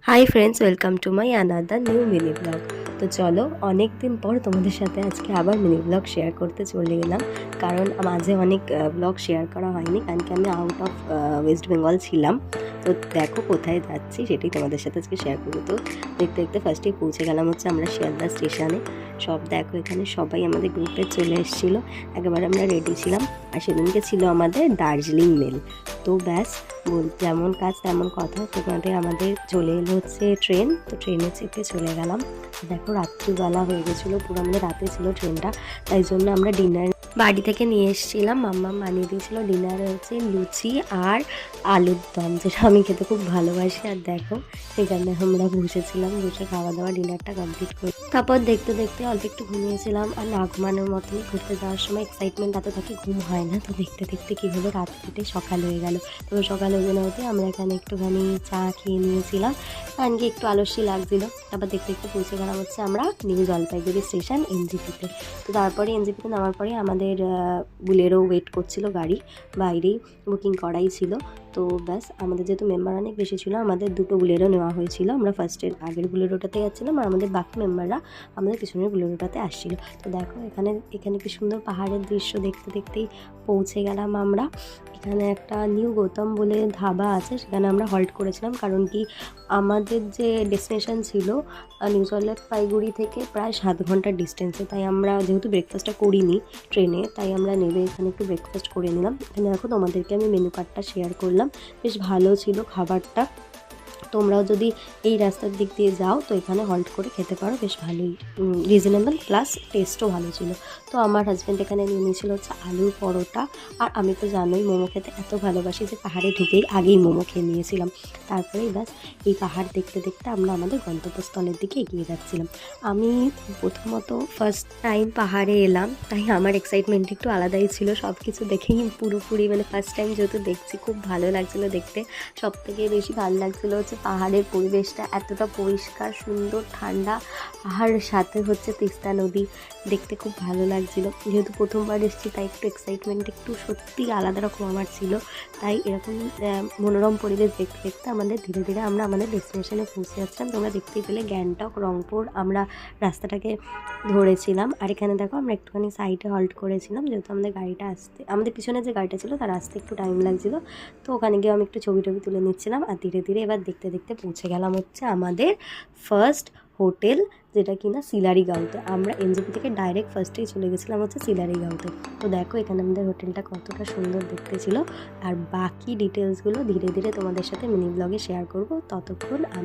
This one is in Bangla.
High friends welcome to my another new mini blog. तो चलो अनेक दिन पर तुम्हारे साथे आज के आबार मिनी ब्लग शेयर करते चले गेलाम कारण माझे अनेक ब्लग शेयर करा हयनि कारण कि आमी आउट अफ वेस्ट बेंगल छिलाम। तो देखो कोथाय जाচ্ছি সেটাই তোমাদের সাথে আজকে শেয়ার করব। তো দেখতে দেখতে ফার্স্টেই পৌঁছে গেলাম হচ্ছে আমরা শিয়ালদা স্টেশনে। সব দেখো এখানে সবাই আমাদের গ্রুপে চলে এসেছিলো, একেবারে আমরা রেডি ছিলাম। আর সেদিনকে ছিল আমাদের দার্জিলিং মেল। তো ব্যাস যেমন কাজ তেমন কথা, তোমাদের আমাদের চলে এলো হচ্ছে ট্রেন। তো ট্রেনে চেপে চলে গেলাম। দেখো রাত্রিবেলা হয়ে গেছিলো, পুরো আমাদের রাতে ছিল ট্রেনটা, তাই জন্য আমরা ডিনার বাড়ি থেকে নিয়ে এসেছিলাম। মাম্মা বানিয়ে দিয়েছিলো ডিনারে হচ্ছে লুচি আর আলুর দম, যেটা আমি খেতে খুব ভালোবাসি। আর দেখো সেখানে আমরা বসেছিলাম, বসে খাওয়া দাওয়া ডিনারটা কমপ্লিট করি। তারপর দেখতে দেখতে অল্প একটু ঘুমিয়েছিলাম। আর না ঘুমানোর মতনই ঘুরতে যাওয়ার সময় এক্সাইটমেন্ট এত থাকে, ঘুম হয় না। তো দেখতে দেখতে কী হলো, রাত কেটে সকাল হয়ে গেল। তো সকাল হয়ে হতে আমরা এখানে একটুখানি চা খেয়ে নিয়েছিলাম, কারণ কি একটু আলস্যি লাগছিলো। তারপর দেখতে দেখতে পৌঁছে গেলাম হচ্ছে আমরা নিউ জলপাইগুড়ি স্টেশন এনজেপিতে। তো তারপরে এনজেপিতে নামার পরে আমাদের বুলেরো ওয়েট করছিল, গাড়ি বাইরেই বুকিং করাই ছিল। তো ব্যাস আমাদের যেহেতু মেম্বার অনেক বেশি ছিল, আমাদের দুটো বুলেরো নেওয়া হয়েছিল। আমরা ফার্স্টের আগের বুলেরোটাতে যাচ্ছিলাম আর আমাদের বাকি মেম্বাররা আমাদের পিছনের বুলেরোটাতে আসছিলো। তো দেখো এখানে কি সুন্দর পাহাড়ের দৃশ্য দেখতে দেখতেই পৌঁছে গেলাম আমরা। এখানে একটা নিউ গৌতম বলে ধাবা আছে, সেখানে আমরা হল্ট করেছিলাম। কারণ কি আমাদের যে ডেস্টিনেশন ছিল নিউ জলপাইগুড়ি থেকে প্রায় 7 ঘন্টার ডিস্টেন্সে, তাই আমরা যেহেতু ব্রেকফাস্টটা করিনি ট্রেনে, তাই আমরা নেমে এখানে একটু ব্রেকফাস্ট করে নিলাম। এখানে দেখো তোমাদেরকে আমি মেনু কার্ডটা শেয়ার করলাম, বেশ ভালো ছিল খাবারটা। তোমরাও যদি এই রাস্তার দিক দিয়ে যাও তো এখানে হল্ট করে খেতে পারো, বেশ ভালোই রিজনেবল, প্লাস টেস্টও ভালো ছিল। তো আমার হাজব্যান্ড এখানে নিয়ে নিয়েছিল হচ্ছে আলুর পরোটা। আর আমি তো জানোই মোমো খেতে এত ভালোবাসি যে পাহাড়ে ঢুকেই আগেই মোমো খেয়ে নিয়েছিলাম। তারপরেই ব্যাস এই পাহাড় দেখতে দেখতে আমরা আমাদের গন্তব্যস্থলের দিকে এগিয়ে যাচ্ছিলাম। আমি প্রথমত ফার্স্ট টাইম পাহাড়ে এলাম, তাই আমার এক্সাইটমেন্ট একটু আলাদাই ছিল। সব কিছু দেখেই পুরোপুরি ফার্স্ট টাইম যেহেতু দেখছি, খুব ভালো লাগছিলো দেখতে। সব থেকে বেশি ভালো লাগছিলো হচ্ছে পাহাড়ের পরিবেশটা, এতটা পরিষ্কার সুন্দর ঠান্ডা। পাহাড়ের সাথে হচ্ছে তিস্তা নদী, দেখতে খুব ভালো লাগছিলো। যেহেতু প্রথমবার এসেছি তাই একটু এক্সাইটমেন্ট একটু সত্যিই আলাদা রকম আমার ছিল। তাই এরকম মনোরম পরিবেশ দেখতে দেখতে আমাদের ধীরে ধীরে আমরা আমাদের ডেস্টিনেশনে পৌঁছে যাচ্ছিলাম। তোমরা দেখতেই পেলে গ্যাংটক রংপুর আমরা রাস্তাটাকে ধরেছিলাম। আর এখানে দেখো আমরা একটুখানি সাইডে হল্ট করেছিলাম, যেহেতু আমাদের পিছনে যে গাড়িটা ছিল তার আসতে একটু টাইম লাগছিলো। তো ওখানে গিয়ে আমি একটু ছবি টবি তুলে নিচ্ছিলাম। আর ধীরে ধীরে এবার দেখতে দেখতে পৌঁছে গেলাম হচ্ছে আমাদের ফার্স্ট হোটেল, যেটা কিনা সিলারিগাঁওতে। আমরা এনজেপি থেকে ডাইরেক্ট ফার্স্টেই চলে গেছিলাম হচ্ছে সিলারিগাঁওতে। তো দেখো এখানে আমাদের হোটেলটা কতটা সুন্দর দেখতে ছিল। আর বাকি ডিটেলসগুলো ধীরে ধীরে তোমাদের সাথে মিনি ব্লগে শেয়ার করব। ততক্ষণ